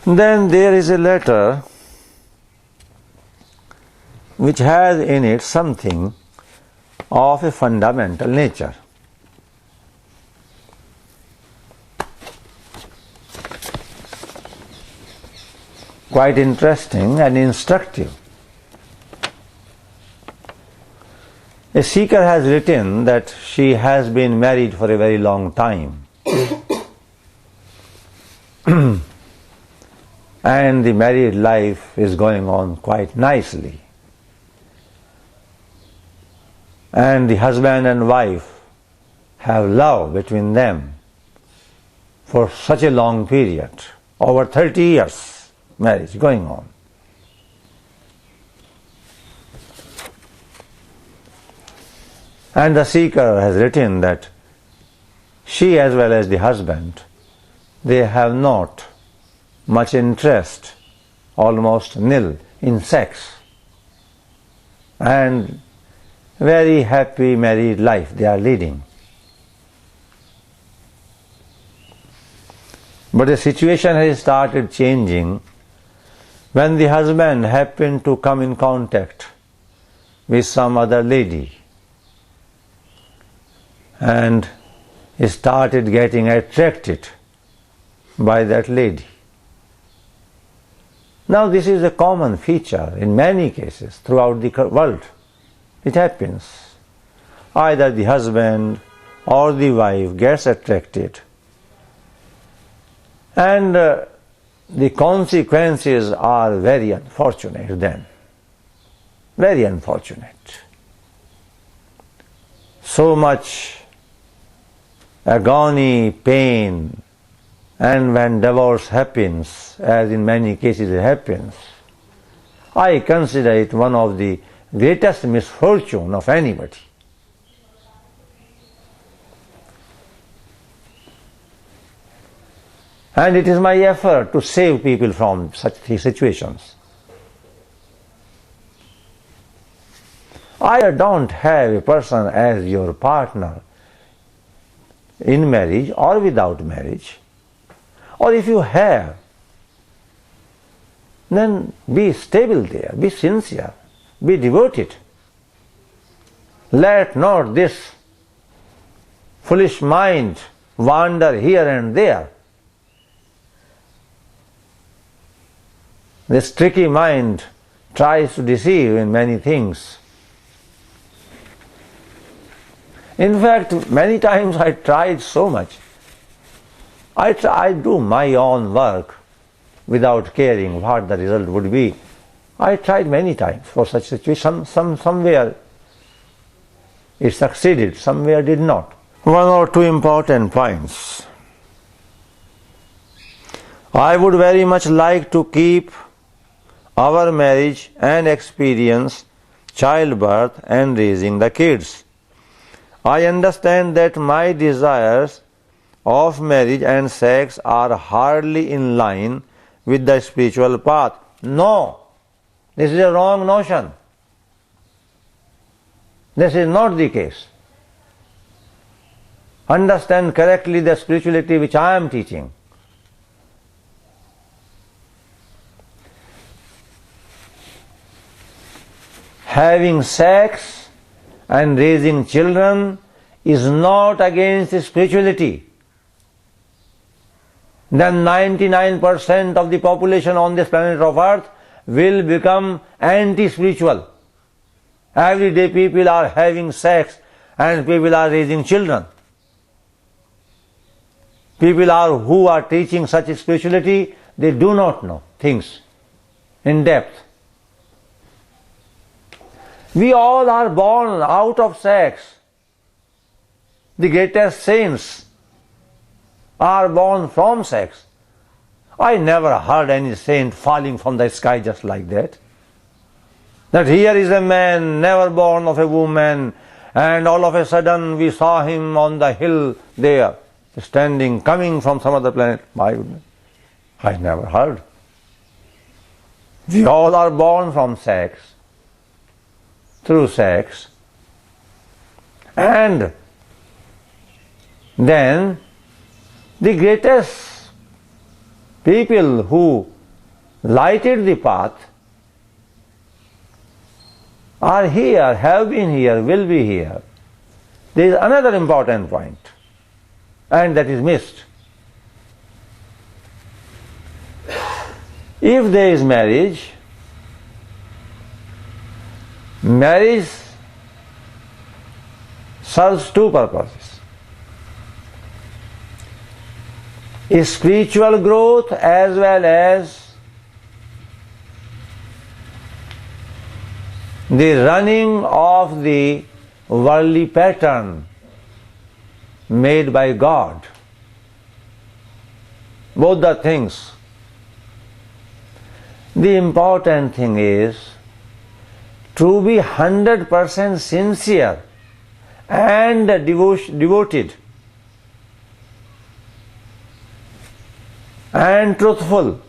Then there is a letter which has in it something of a fundamental nature. Quite interesting and instructive. A seeker has written that she has been married for a very long time. And the married life is going on quite nicely. And the husband and wife have love between them for such a long period, over 30 years marriage going on. And the seeker has written that she as well as the husband, they have not much interest, almost nil, in sex. And very happy married life they are leading. But the situation has started changing when the husband happened to come in contact with some other lady and he started getting attracted by that lady. Now this is a common feature in many cases throughout the world. It happens. Either the husband or the wife gets attracted, and the consequences are very unfortunate then. Very unfortunate. So much agony, pain, and when divorce happens, as in many cases it happens, I consider it one of the greatest misfortune of anybody. And it is my effort to save people from such situations. I don't have a person as your partner in marriage or without marriage. Or if you have, then be stable there, be sincere, be devoted. Let not this foolish mind wander here and there. This tricky mind tries to deceive in many things. In fact, many times I tried so much. I do my own work without caring what the result would be. I tried many times for such situation. Somewhere it succeeded, somewhere did not. One or two important points. I would very much like to keep our marriage and experience childbirth and raising the kids. I understand that my desires of marriage and sex are hardly in line with the spiritual path. No, this is a wrong notion. This is not the case. Understand correctly the spirituality which I am teaching. Having sex and raising children is not against spirituality. Then 99% of the population on this planet of Earth will become anti-spiritual. Every day people are having sex and people are raising children. People who are teaching such spirituality, they do not know things in depth. We all are born out of sex. The greatest saints are born from sex. I never heard any saint falling from the sky just like that. That here is a man never born of a woman, and all of a sudden we saw him on the hill there, standing, coming from some other planet. My goodness, I never heard. We all are born from sex, through sex, and then the greatest people who lighted the path are here, have been here, will be here. There is another important point, and that is missed. If there is marriage, marriage serves two purposes: spiritual growth as well as the running of the worldly pattern made by God. Both the things. The important thing is to be 100% sincere and devoted and truthful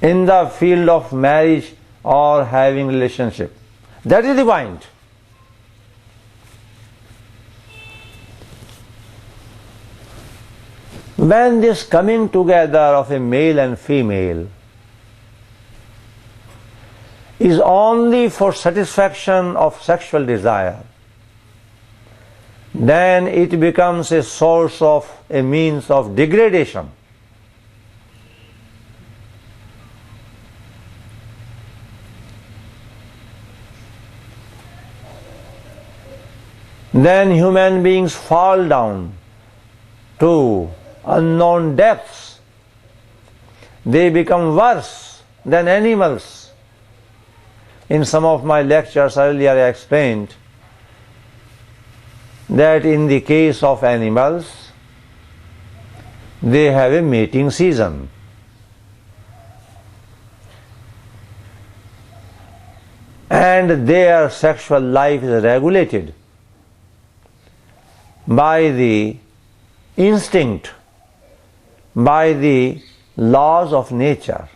in the field of marriage or having relationship. That is the point. When this coming together of a male and female is only for satisfaction of sexual desire, then it becomes a source of a means of degradation. Then human beings fall down to unknown depths. They become worse than animals. In some of my lectures earlier I explained that in the case of animals, they have a mating season. And their sexual life is regulated by the instinct, by the laws of nature.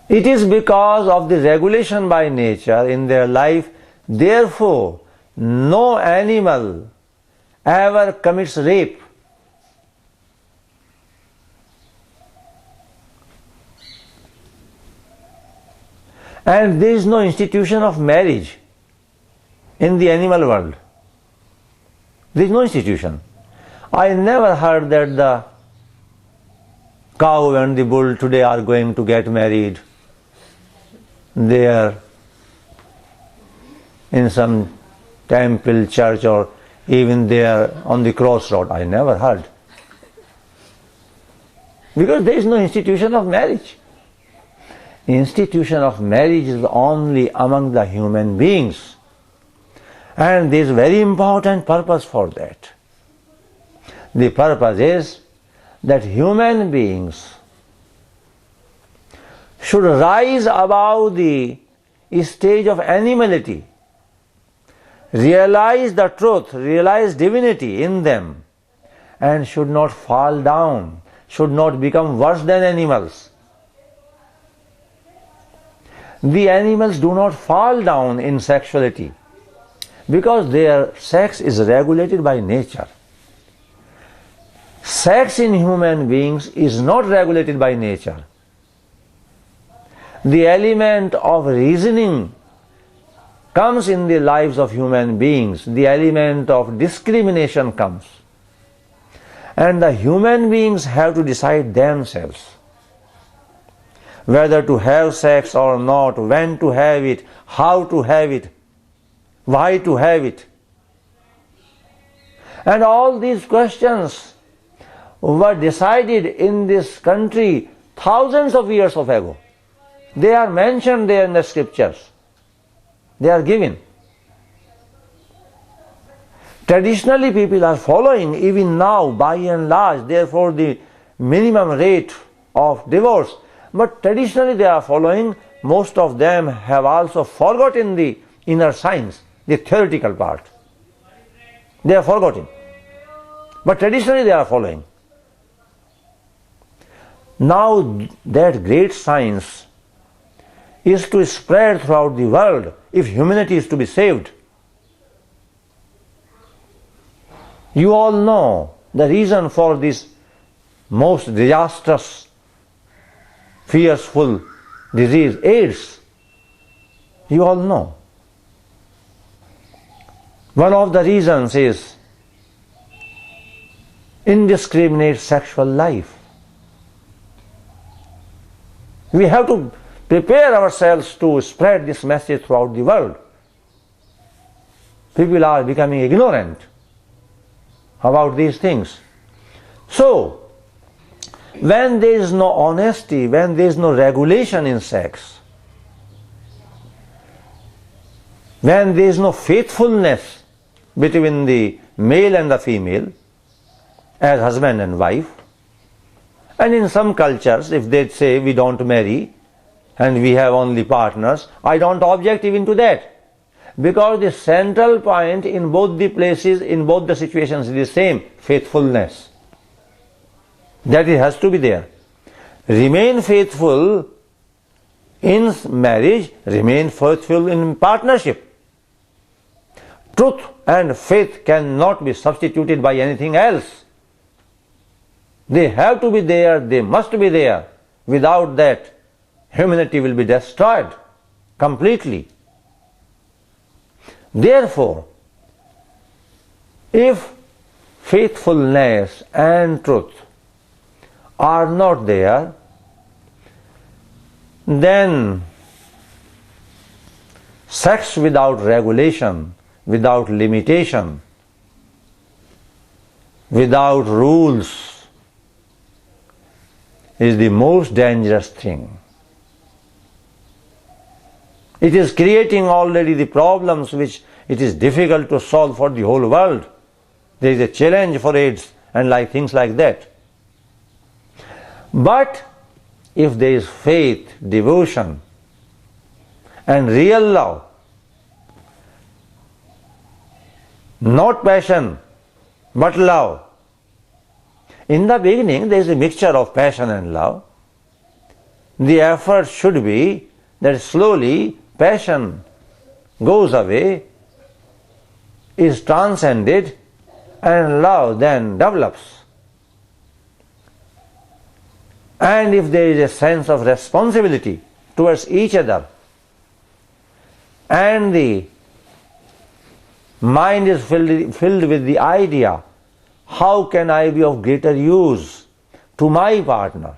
It is because of the regulation by nature in their life, therefore, no animal ever commits rape. And there is no institution of marriage in the animal world. There is no institution. I never heard that the cow and the bull today are going to get married there in some temple, church, or even there on the crossroad. I never heard. Because there is no institution of marriage. Institution of marriage is only among the human beings. And there is a very important purpose for that. The purpose is that human beings should rise above the stage of animality, realize the truth, realize divinity in them, and should not fall down, should not become worse than animals. The animals do not fall down in sexuality because their sex is regulated by nature. Sex in human beings is not regulated by nature. The element of reasoning comes in the lives of human beings. The element of discrimination comes. And the human beings have to decide themselves whether to have sex or not, when to have it, how to have it, why to have it. And all these questions were decided in this country thousands of years ago. They are mentioned there in the scriptures. They are given. Traditionally people are following even now by and large, therefore the minimum rate of divorce. But traditionally they are following, most of them have also forgotten the inner science, the theoretical part. They are forgotten. But traditionally they are following. Now that great science is to spread throughout the world if humanity is to be saved. You all know the reason for this most disastrous, fearful disease, AIDS. You all know. One of the reasons is indiscriminate sexual life. We have to prepare ourselves to spread this message throughout the world. People are becoming ignorant about these things. So, when there is no honesty, when there is no regulation in sex, when there is no faithfulness between the male and the female, as husband and wife, and in some cultures, if they say we don't marry and we have only partners, I don't object even to that. Because the central point in both the places, in both the situations is the same, faithfulness. That it has to be there. Remain faithful in marriage, remain faithful in partnership. Truth and faith cannot be substituted by anything else. They have to be there, they must be there. Without that, humanity will be destroyed completely. Therefore, if faithfulness and truth are not there, then sex without regulation, without limitation, without rules is the most dangerous thing. It is creating already the problems which it is difficult to solve for the whole world. There is a challenge for AIDS and things like that. But if there is faith, devotion, and real love, not passion, but love. In the beginning, there is a mixture of passion and love. The effort should be that slowly passion goes away, is transcended, and love then develops. And if there is a sense of responsibility towards each other, and the mind is filled with the idea, how can I be of greater use to my partner?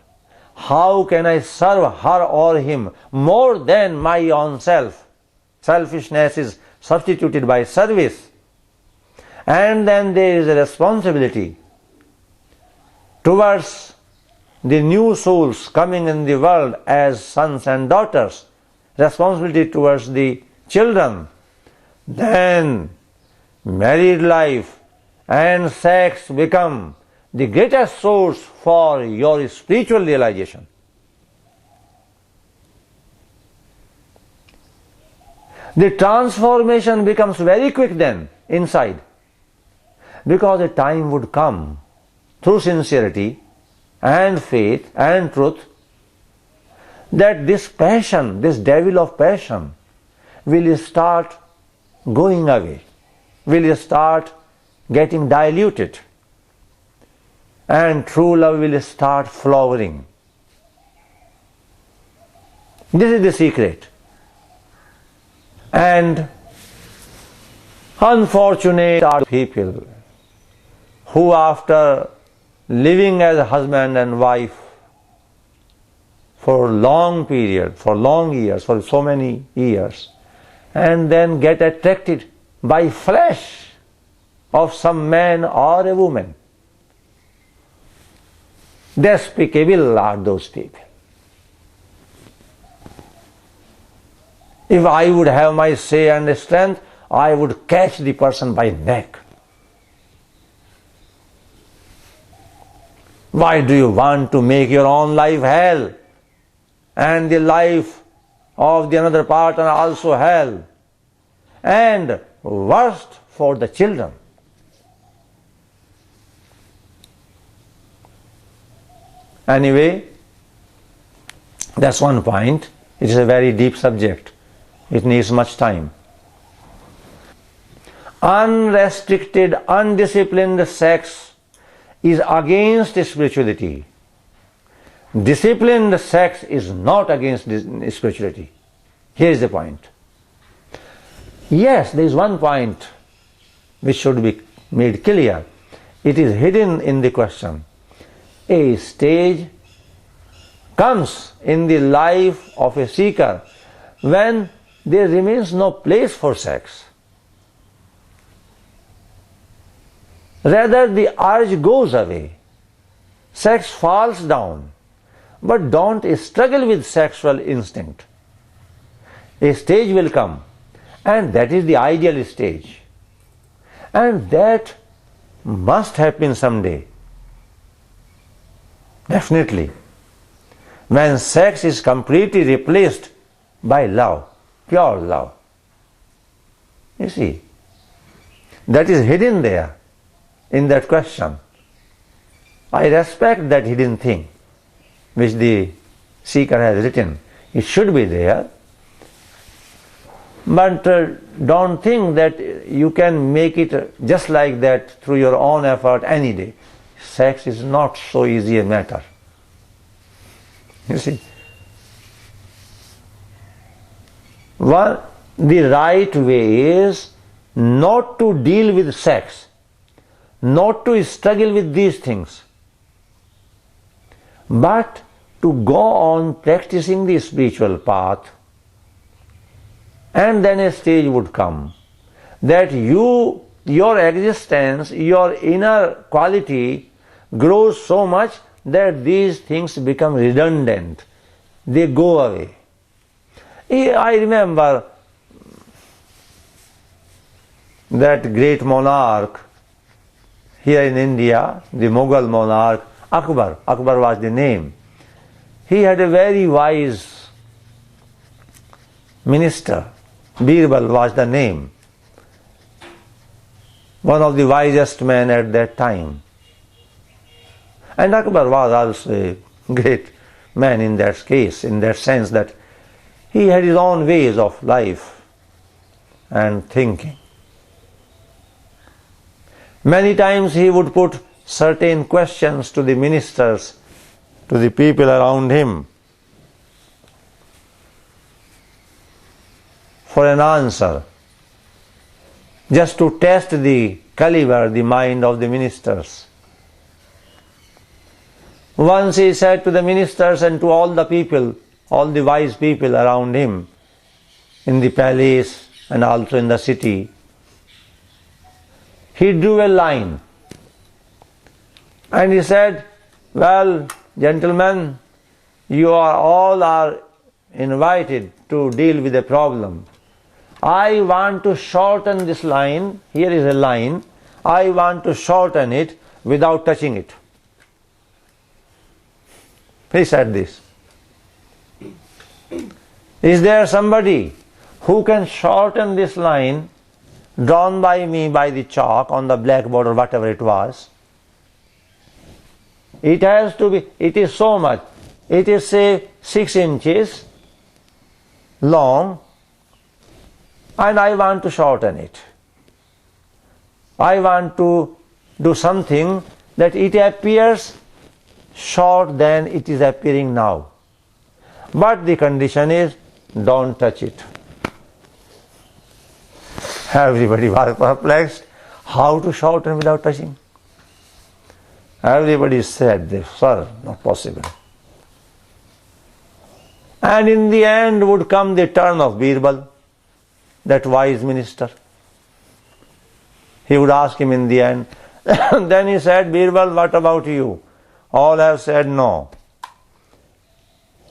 How can I serve her or him more than my own self? Selfishness is substituted by service. And then there is a responsibility towards the new souls coming in the world as sons and daughters, responsibility towards the children. Then married life and sex become the greatest source for your spiritual realization. The transformation becomes very quick then inside, because a time would come through sincerity and faith and truth that this passion, this devil of passion will start going away, will start getting diluted, and true love will start flowering. This is the secret. And unfortunate are people who, after living as husband and wife for long period, for long years, for so many years, and then get attracted by flesh of some man or a woman. Despicable are those people. If I would have my say and strength, I would catch the person by neck. Why do you want to make your own life hell and the life of the another partner also hell? And worst for the children. Anyway, that's one point. It is a very deep subject. It needs much time. Unrestricted, undisciplined sex is against spirituality. Disciplined sex is not against spirituality. Here is the point. Yes, there is one point which should be made clear. It is hidden in the question. A stage comes in the life of a seeker when there remains no place for sex. Rather, the urge goes away. Sex falls down. But don't struggle with sexual instinct. A stage will come, and that is the ideal stage. And that must happen someday. Definitely. When sex is completely replaced by love, pure love. You see, that is hidden there in that question. I respect that hidden thing which the seeker has written. It should be there. But don't think that you can make it just like that through your own effort any day. Sex is not so easy a matter. You see. The right way is not to deal with sex, not to struggle with these things, but to go on practicing the spiritual path. And then a stage would come that your existence, your inner quality grows so much that these things become redundant. They go away. I remember that great monarch here in India, the Mughal monarch, Akbar. Akbar was the name. He had a very wise minister. Birbal was the name. One of the wisest men at that time. And Akbar was also a great man in that case, in that sense that he had his own ways of life and thinking. Many times he would put certain questions to the ministers, to the people around him, for an answer, just to test the caliber, the mind of the ministers. Once he said to the ministers and to all the people, all the wise people around him, in the palace and also in the city, he drew a line and he said, well, gentlemen, you all are invited to deal with a problem. I want to shorten this line. Here is a line. I want to shorten it without touching it. He said this. Is there somebody who can shorten this line drawn by me by the chalk on the blackboard or whatever it was? It has to be, it is so much. It is say 6 inches long, and I want to shorten it. I want to do something that it appears short than it is appearing now. But the condition is, don't touch it. Everybody was perplexed. How to shorten without touching? Everybody said, sir, not possible. And in the end would come the turn of Birbal, that wise minister. He would ask him in the end. Then he said, Birbal, what about you? All have said no.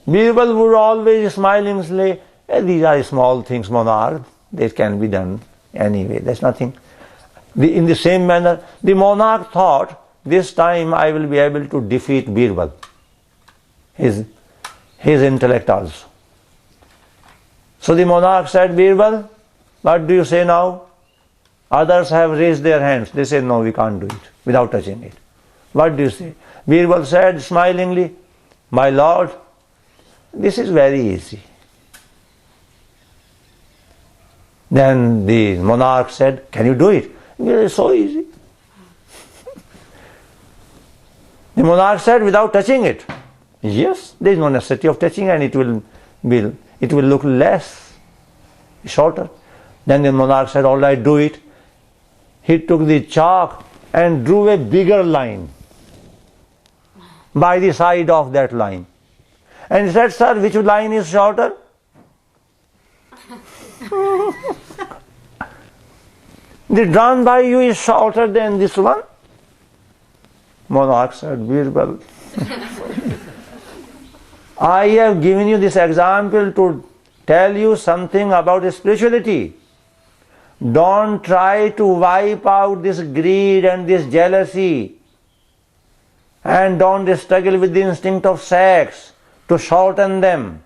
Birbal would always smilingly say, these are small things, monarch. They can be done anyway. There's nothing. In the same manner, the monarch thought, this time I will be able to defeat Birbal, his intellect also. So the monarch said, Birbal, what do you say now? Others have raised their hands. They say, no, we can't do it without touching it. What do you say? Birbal said smilingly, my lord, this is very easy. Then the monarch said, can you do it? It's so easy. The monarch said, without touching it. Yes, there is no necessity of touching, and it will look less, shorter. Then the monarch said, all right, do it. He took the chalk and drew a bigger line by the side of that line. And he said, sir, which line is shorter? The drawn by you is shorter than this one. Monarch said, Birbal, I have given you this example to tell you something about spirituality. Don't try to wipe out this greed and this jealousy, and don't struggle with the instinct of sex to shorten them,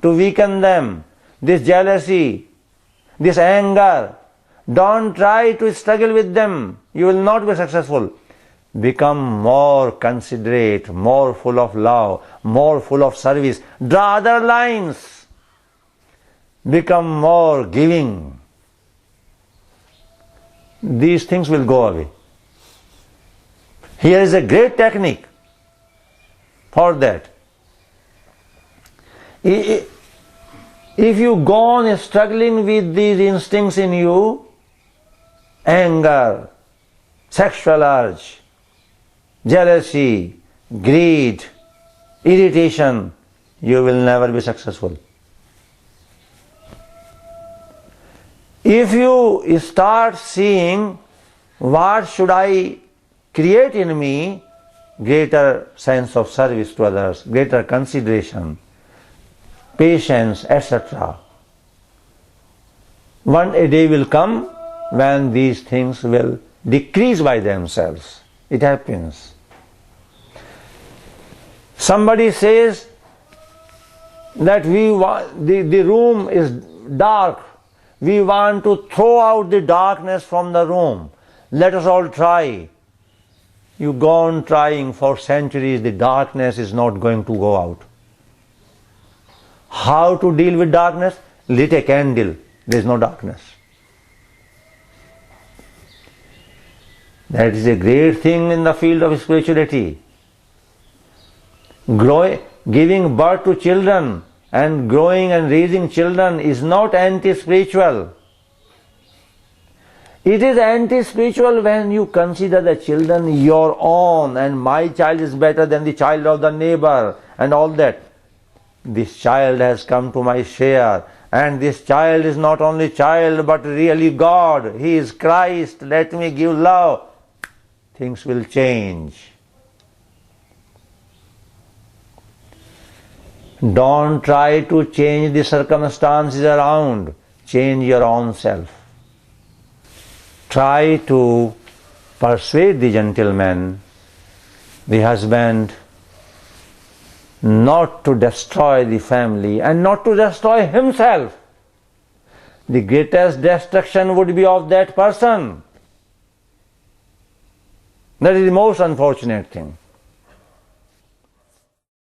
to weaken them. This jealousy, this anger, don't try to struggle with them. You will not be successful. Become more considerate, more full of love, more full of service. Draw other lines. Become more giving. These things will go away. Here is a great technique for that. If you go on struggling with these instincts in you, anger, sexual urge, jealousy, greed, irritation, you will never be successful. If you start seeing what should I create in me, greater sense of service to others, greater consideration, patience, etc. One day will come when these things will decrease by themselves. It happens. Somebody says that the room is dark. We want to throw out the darkness from the room. Let us all try. You go on trying for centuries, the darkness is not going to go out. How to deal with darkness? Lit a candle. There is no darkness. That is a great thing in the field of spirituality. Giving birth to children and growing and raising children is not anti-spiritual. It is anti-spiritual when you consider the children your own, and my child is better than the child of the neighbor and all that. This child has come to my share, and this child is not only child but really God. He is Christ. Let me give love. Things will change. Don't try to change the circumstances around. Change your own self. Try to persuade the gentleman, the husband, not to destroy the family and not to destroy himself. The greatest destruction would be of that person. That is the most unfortunate thing.